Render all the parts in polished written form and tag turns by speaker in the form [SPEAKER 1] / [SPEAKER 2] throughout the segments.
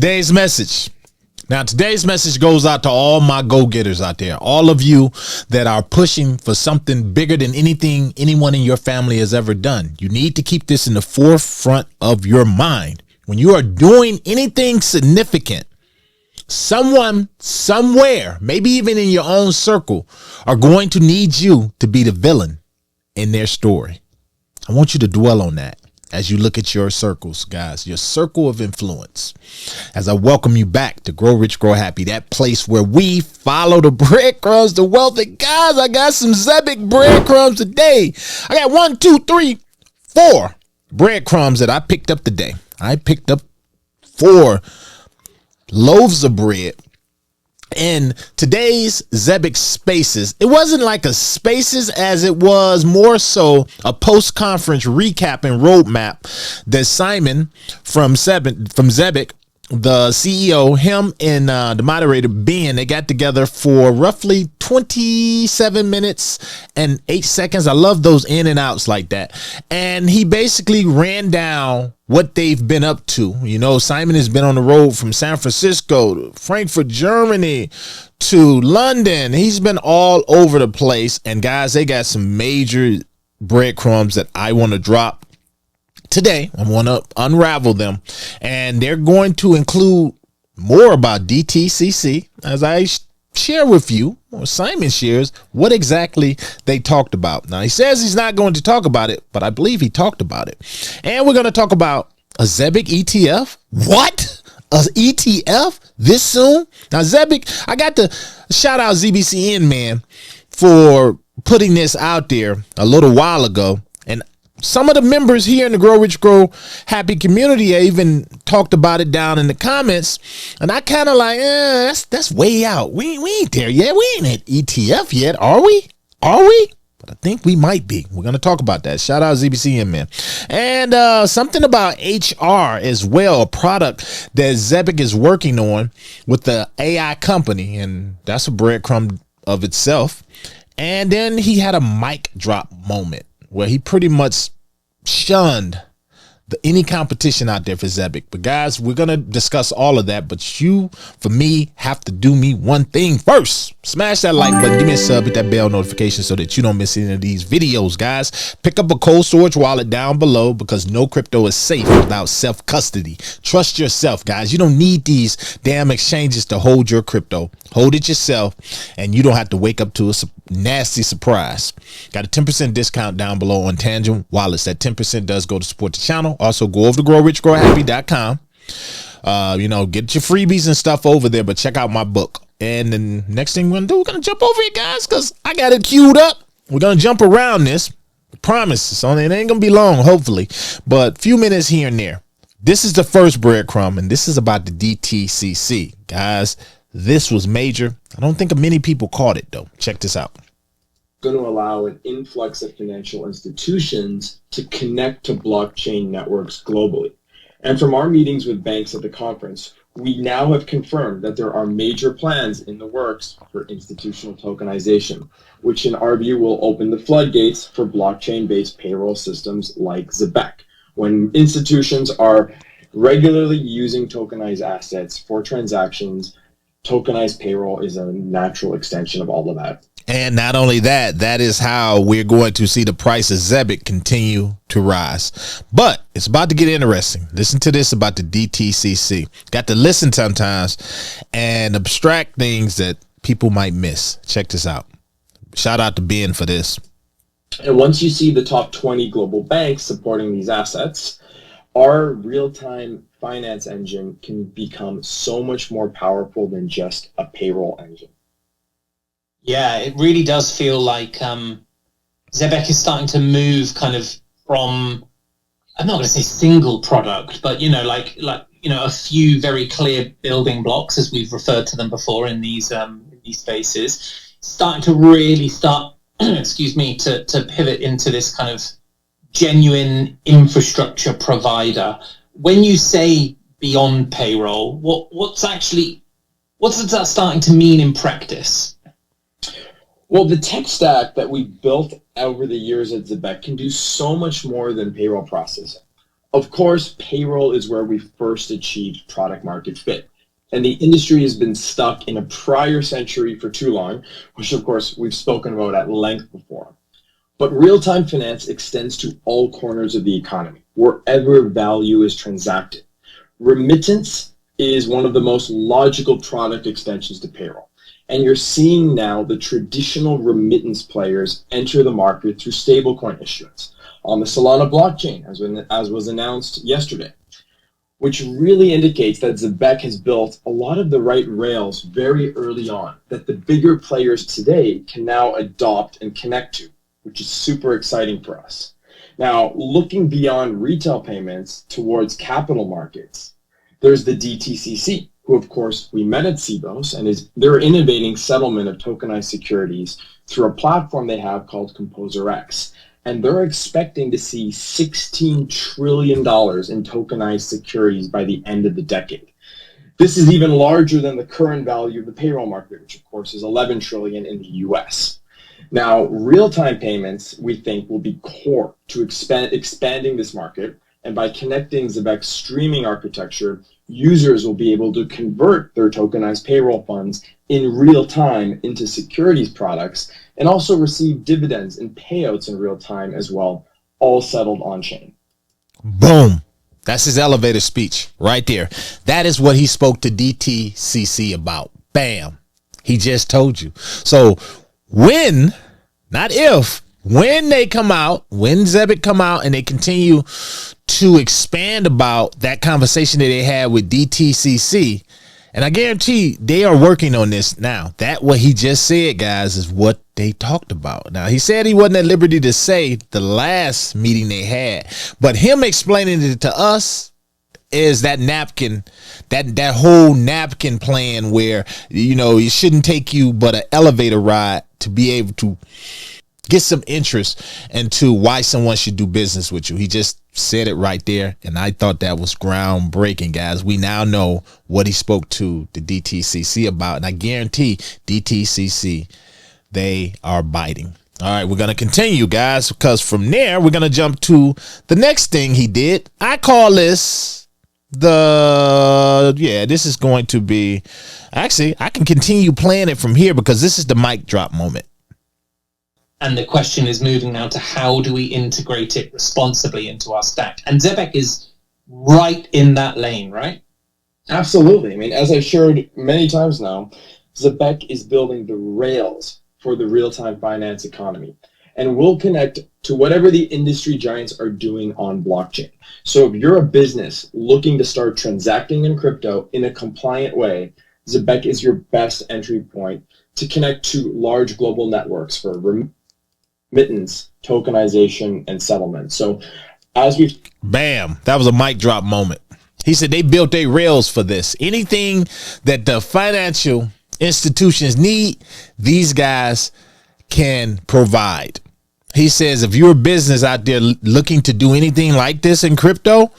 [SPEAKER 1] today's message. Now, today's message goes out to all my go-getters out there, all of you that are pushing for something bigger than anything anyone in your family has ever done. You need to keep this in the forefront of your mind. When you are doing anything significant, someone, somewhere, maybe even in your own circle, are going to need you to be the villain in their story. I want you to dwell on that as you look at your circles, guys, your circle of influence. As I welcome you back to Grow Rich, Grow Happy, that place where we follow the breadcrumbs to wealth. And guys, I got some Zebec breadcrumbs today. I got 1, 2, 3, 4 breadcrumbs that I picked up today. I picked up 4 loaves of bread. In today's Zebec Spaces, it wasn't like a Spaces as it was more so a post-conference recap and roadmap that Simon from Zebec, the CEO, him and the moderator Ben, they got together for roughly 27 minutes and 8 seconds. I love those in and outs like that. And he basically ran down what they've been up to. You know, Simon has been on the road from San Francisco to Frankfurt, Germany to London. He's been all over the place. And guys, they got some major breadcrumbs that I want to drop today. I want to unravel them, and they're going to include more about DTCC as I share with you, or Simon shares, what exactly they talked about. Now, he says he's not going to talk about it, but I believe he talked about it. And we're going to talk about a Zebec ETF. What? A ETF this soon? Now, Zebec, I got to shout out ZBCN, man, for putting this out there a little while ago. And some of the members here in the Grow Rich, Grow Happy community even talked about it down in the comments. And I kind of like, that's way out. We ain't there yet. We ain't at ETF yet. Are we? Are we? But I think we might be. We're going to talk about that. Shout out ZBCN, man. And something about HR as well, a product that Zebec is working on with the AI company. And that's a breadcrumb of itself. And then he had a mic drop moment where he pretty much shunned any competition out there for Zebec. But guys, we're going to discuss all of that. But you, for me, have to do me one thing first. Smash that like button. Give me a sub. Hit that bell notification so that you don't miss any of these videos, guys. Pick up a cold storage wallet down below because no crypto is safe without self-custody. Trust yourself, guys. You don't need these damn exchanges to hold your crypto. Hold it yourself, and you don't have to wake up to a nasty surprise. Got a 10% discount down below on Tangent Wallets. That 10% does go to support the channel. Also, go over to growrichgrowhappy.com. Get your freebies and stuff over there, but check out my book. And then next thing we're going to do, we're going to jump over here, guys, because I got it queued up. We're going to jump around this. I promise. It ain't going to be long, hopefully, but a few minutes here and there. This is the first breadcrumb, and this is about the DTCC. Guys, this was major. I don't think many people caught it, though. Check this out.
[SPEAKER 2] Going to allow an influx of financial institutions to connect to blockchain networks globally. And from our meetings with banks at the conference, we now have confirmed that there are major plans in the works for institutional tokenization, which in our view will open the floodgates for blockchain-based payroll systems like Zebec. When institutions are regularly using tokenized assets for transactions, tokenized payroll is a natural extension of all of that.
[SPEAKER 1] And not only that, that is how we're going to see the price of Zebec continue to rise. But it's about to get interesting. Listen to this about the DTCC. Got to listen sometimes and abstract things that people might miss. Check this out. Shout out to Ben for this.
[SPEAKER 2] And once you see the top 20 global banks supporting these assets, our real-time finance engine can become so much more powerful than just a payroll engine.
[SPEAKER 3] Yeah, it really does feel like Zebec is starting to move kind of from, I'm not going to say single product, but, a few very clear building blocks, as we've referred to them before in these spaces, starting to really to pivot into this kind of genuine infrastructure provider. When you say beyond payroll, what's that starting to mean in practice?
[SPEAKER 2] Well, the tech stack that we built over the years at Zebec can do so much more than payroll processing. Of course, payroll is where we first achieved product market fit. And the industry has been stuck in a prior century for too long, which of course we've spoken about at length before. But real-time finance extends to all corners of the economy, wherever value is transacted. Remittance is one of the most logical product extensions to payroll. And you're seeing now the traditional remittance players enter the market through stablecoin issuance on the Solana blockchain, as was announced yesterday, which really indicates that Zebec has built a lot of the right rails very early on that the bigger players today can now adopt and connect to, which is super exciting for us. Now, looking beyond retail payments towards capital markets, there's the DTCC, who of course we met at CBOS, and they're innovating settlement of tokenized securities through a platform they have called Composer X. And they're expecting to see $16 trillion in tokenized securities by the end of the decade. This is even larger than the current value of the payroll market, which of course is $11 trillion in the US. Now, real-time payments, we think, will be core to expanding this market. And by connecting Zebec's streaming architecture, users will be able to convert their tokenized payroll funds in real time into securities products and also receive dividends and payouts in real time as well, all settled on chain.
[SPEAKER 1] Boom. That's his elevator speech right there. That is what he spoke to DTCC about. Bam. He just told you. So when, not if, when they come out, when Zebec come out and they continue to expand about that conversation that they had with DTCC, and I guarantee they are working on this now. That what he just said, guys, is what they talked about. Now, he said he wasn't at liberty to say the last meeting they had, but him explaining it to us is that napkin, that whole napkin plan where, you know, it shouldn't take you but an elevator ride to be able to get some interest into why someone should do business with you. He just said it right there, and I thought that was groundbreaking, guys. We now know what he spoke to the DTCC about, and I guarantee DTCC, they are biting. All right, we're going to continue, guys, because from there, we're going to jump to the next thing he did. I call this this is going to be, actually, I can continue playing it from here because this is the mic drop moment.
[SPEAKER 3] And the question is moving now to how do we integrate it responsibly into our stack? And Zebec is right in that lane, right?
[SPEAKER 2] Absolutely. I mean, as I shared many times now, Zebec is building the rails for the real-time finance economy. And we'll connect to whatever the industry giants are doing on blockchain. So if you're a business looking to start transacting in crypto in a compliant way, Zebec is your best entry point to connect to large global networks for remittance, tokenization, and settlement. So as we've...
[SPEAKER 1] Bam. That was a mic drop moment. He said they built their rails for this. Anything that the financial institutions need, these guys can provide. He says if you're a business out there looking to do anything like this in crypto,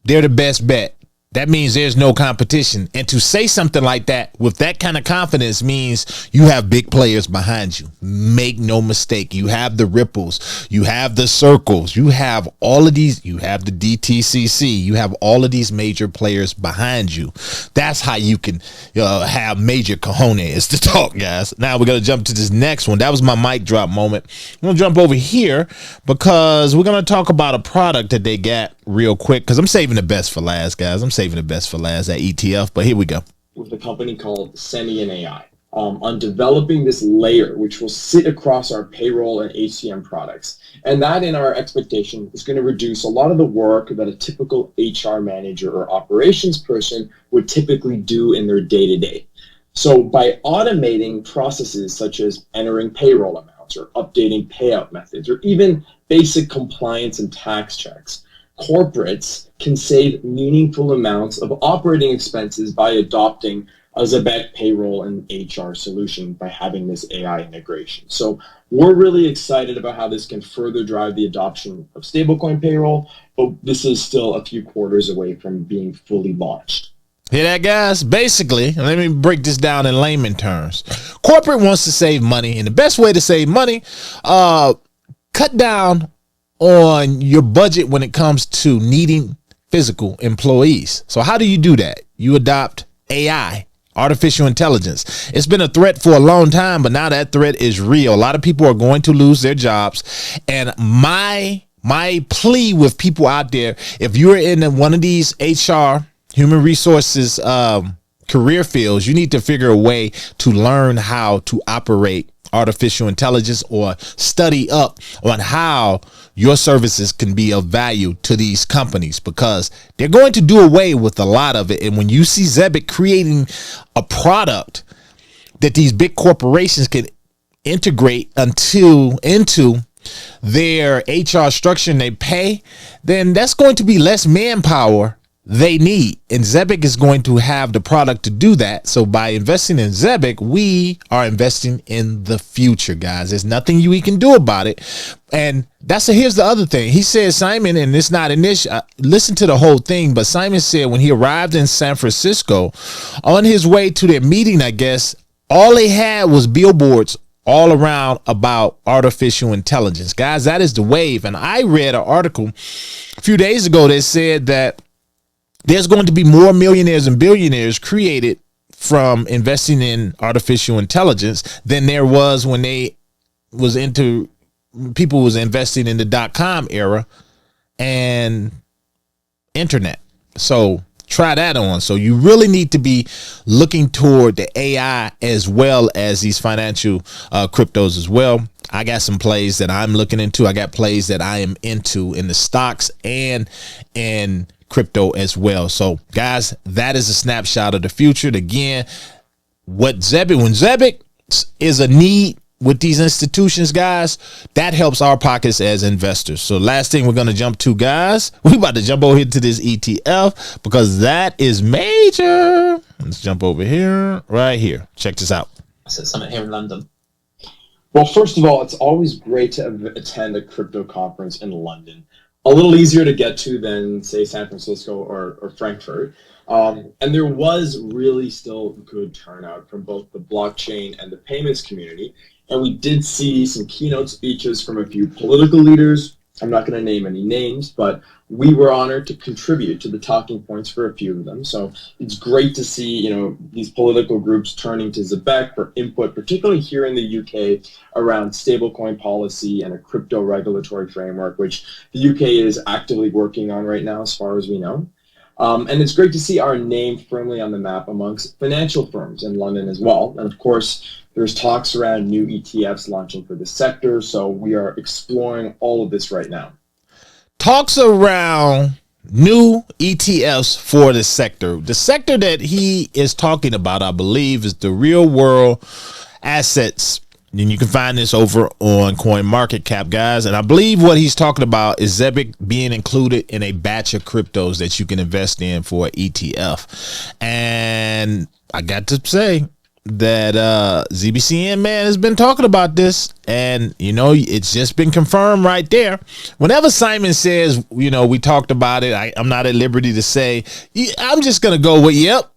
[SPEAKER 1] they're the best bet. That means there's no competition. And to say something like that with that kind of confidence means you have big players behind you. Make no mistake. You have the Ripples. You have the Circles. You have all of these. You have the DTCC. You have all of these major players behind you. That's how you can have major cojones to talk, guys. Now we're going to jump to this next one. That was my mic drop moment. I'm going to jump over here because we're going to talk about a product that they got real quick because I'm saving the best for last, guys. I'm saving the best for last at ETF, but here we go.
[SPEAKER 2] With a company called Semi AI on developing this layer which will sit across our payroll and HCM products. And that, in our expectation, is going to reduce a lot of the work that a typical HR manager or operations person would typically do in their day-to-day. So by automating processes such as entering payroll amounts or updating payout methods or even basic compliance and tax checks, corporates can save meaningful amounts of operating expenses by adopting a Zebec payroll and HR solution by having this AI integration. So we're really excited about how this can further drive the adoption of stablecoin payroll, but this is still a few quarters away from being fully launched.
[SPEAKER 1] Hear that, guys? Basically, let me break this down in layman terms. Corporate wants to save money, and the best way to save money, cut down on your budget when it comes to needing physical employees. So how do you do that? You adopt AI, artificial intelligence. It's been a threat for a long time, but now that threat is real. A lot of people are going to lose their jobs. And my plea with people out there, if you're in one of these HR, human resources, career fields, you need to figure a way to learn how to operate artificial intelligence or study up on how your services can be of value to these companies, because they're going to do away with a lot of it. And when you see Zebec creating a product that these big corporations can integrate into their HR structure and they pay, then that's going to be less manpower they need, and Zebec is going to have the product to do that. So by investing in Zebec, we are investing in the future, guys. There's nothing we can do about it. And here's the other thing. He said, Simon, and it's not an issue. Listen to the whole thing, but Simon said when he arrived in San Francisco on his way to their meeting, I guess all they had was billboards all around about artificial intelligence. Guys, that is the wave. And I read an article a few days ago that said that there's going to be more millionaires and billionaires created from investing in artificial intelligence than there was when people was investing in the .com era and internet. So try that on. So you really need to be looking toward the AI as well as these financial cryptos as well. I got some plays that I'm looking into. I got plays that I am into in the stocks and in crypto as well. So guys, that is a snapshot of the future. Again, when Zebec is a need with these institutions, guys, that helps our pockets as investors. So last thing we're going to jump to, guys, we about to jump over here to this ETF because that is major. Let's jump over here, right here. Check this out.
[SPEAKER 3] It's at Summit here in London.
[SPEAKER 2] Well, first of all, it's always great to attend a crypto conference in London. A little easier to get to than, say, San Francisco or Frankfurt. And there was really still good turnout from both the blockchain and the payments community. And we did see some keynote speeches from a few political leaders. I'm not going to name any names, but we were honored to contribute to the talking points for a few of them. So it's great to see, these political groups turning to Zebec for input, particularly here in the UK, around stablecoin policy and a crypto regulatory framework, which the UK is actively working on right now, as far as we know. And it's great to see our name firmly on the map amongst financial firms in London as well. And of course, there's talks around new ETFs launching for the sector. So we are exploring all of this right now.
[SPEAKER 1] Talks around new ETFs for the sector. The sector that he is talking about, I believe, is the real world assets. And you can find this over on CoinMarketCap, guys. And I believe what he's talking about is Zebec being included in a batch of cryptos that you can invest in for an ETF. And I got to say that ZBCN, man, has been talking about this, and it's just been confirmed right there. Whenever Simon says, we talked about it, I'm not at liberty to say, I'm just gonna go with yep,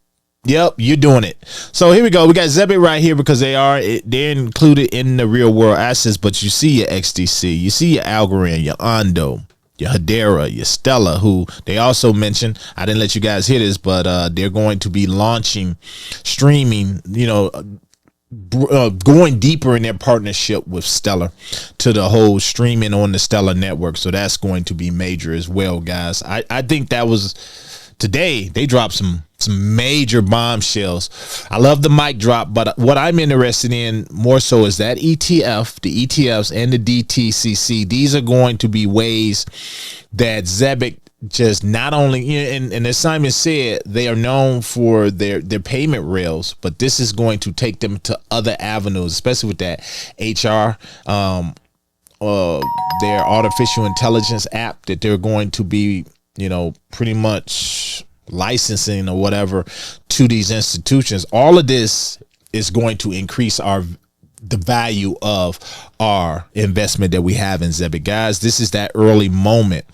[SPEAKER 1] you're doing it. So here we go. We got Zebec right here because they're included in the real world assets. But you see your XDC, you see your Algorand, your Ondo, your Hedera, your Stellar, who they also mentioned. I didn't let you guys hear this, but they're going to be launching streaming, going deeper in their partnership with Stellar to the whole streaming on the Stellar network. So that's going to be major as well, guys. I think that was today. They dropped some major bombshells. I love the mic drop, but what I'm interested in more so is that ETF, the ETFs, and the DTCC. These are going to be ways that Zebec just not only, and as Simon said, they are known for their payment rails, but this is going to take them to other avenues, especially with that HR, their artificial intelligence app that they're going to be, pretty much licensing or whatever to these institutions. All of this is going to increase the value of our investment that we have in Zebec. Guys, this is that early moment.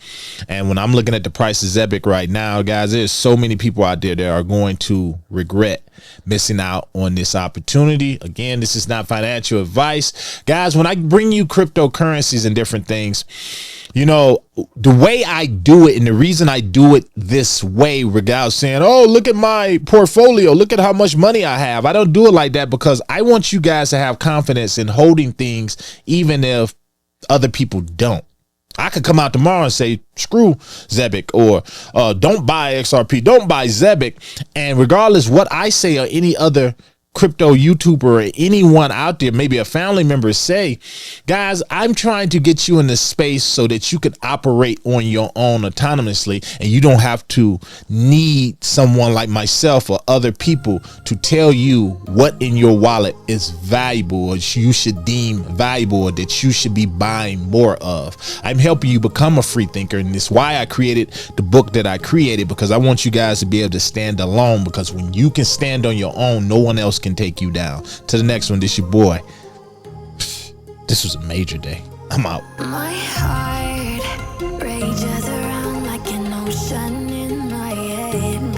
[SPEAKER 1] And when I'm looking at the price of Zebec right now, guys, there's so many people out there that are going to regret missing out on this opportunity. Again, this is not financial advice. Guys, when I bring you cryptocurrencies and different things, you know, the way I do it and the reason I do it this way, without saying, oh, look at my portfolio, look at how much money I have. I don't do it like that because I want you guys to have confidence in holding things, even if other people don't. I could come out tomorrow and say, screw Zebec, or don't buy XRP, don't buy Zebec. And regardless what I say or any other crypto YouTuber or anyone out there, maybe a family member, say, guys, I'm trying to get you in the space so that you can operate on your own autonomously, and you don't have to need someone like myself or other people to tell you what in your wallet is valuable, or you should deem valuable, or that you should be buying more of. I'm helping you become a free thinker, and it's why I created the book that I created, because I want you guys to be able to stand alone, because when you can stand on your own, no one else can take you down. To the next one, this your boy. This was a major day. I'm out.
[SPEAKER 4] My heart rages around like an ocean in my head.